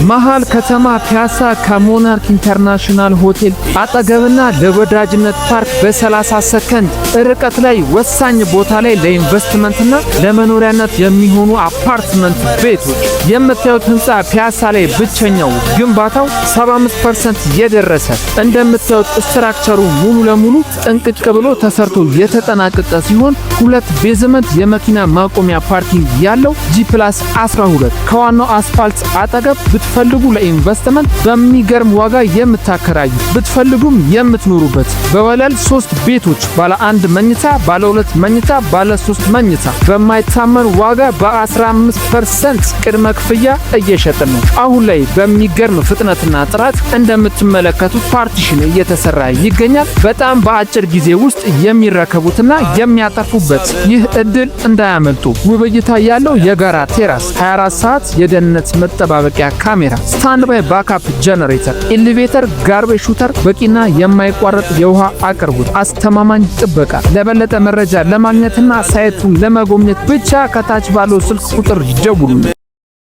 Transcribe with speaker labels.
Speaker 1: መሃል ከተማ ፒያሳ ከሞናርክ ኢንተርናሽናል ሆቴል አጠገብና ለወዳጅነት ፓርክ በ30 ሰከንድ ርቀት ላይ ወሳኝ ቦታ ላይ ለኢንቨስትመንትና ለመኖሪያነት የሚሆኑ አፓርትመንት ቤቶች። የምታዩት ህንጻ ፒያሳ ላይ ብቸኛው ግንባታው 75% የደረሰ እንደምታዩት ስትራክቸሩ ሙሉ ለሙሉ ጥንቅቅ ብሎ ተሰርቶ የተጠናቀቀ ሲሆን 2 ቤዝመንት የመኪና ማቆሚያ ፓርኪንግ ያለው G+12 ከዋናው አስፋልት አጠገብ ብትፈልጉ ለኢንቨስትመንት በሚገርም ዋጋ የምታከራዩ ብትፈልጉም የምትኖሩበት በወለል 3 ቤቶች ባለ 1 መኝታ፣ ባለ 2 መኝታ፣ ባለ 3 መኝታ በማይታመን ዋጋ በ15% ቅድመ ክፍያ እየሸጥን ነው። አሁን ላይ በሚገርም ፍጥነትና ጥራት እንደምትመለከቱት ፓርቲሽን እየተሰራ ይገኛል። በጣም በአጭር ጊዜ ውስጥ የሚረከቡትና የሚያጠፉበት ይህ እድል እንዳያመልጡ። ውብ እይታ ያለው የጋራ ቴራስ፣ 24 ሰዓት የደህንነት መጠባበቂያ ካሜራ፣ ስታንድ ባይ ባካፕ ጀነሬተር፣ ኤሌቬተር፣ ጋርቤጅ ሹተር፣ በቂና የማይቋረጥ የውሃ አቅርቦት፣ አስተማማኝ ጥበቃ። ለበለጠ መረጃ ለማግኘትና ሳይቱን ለመጎብኘት ብቻ ከታች ባለው ስልክ ቁጥር ደውሉ።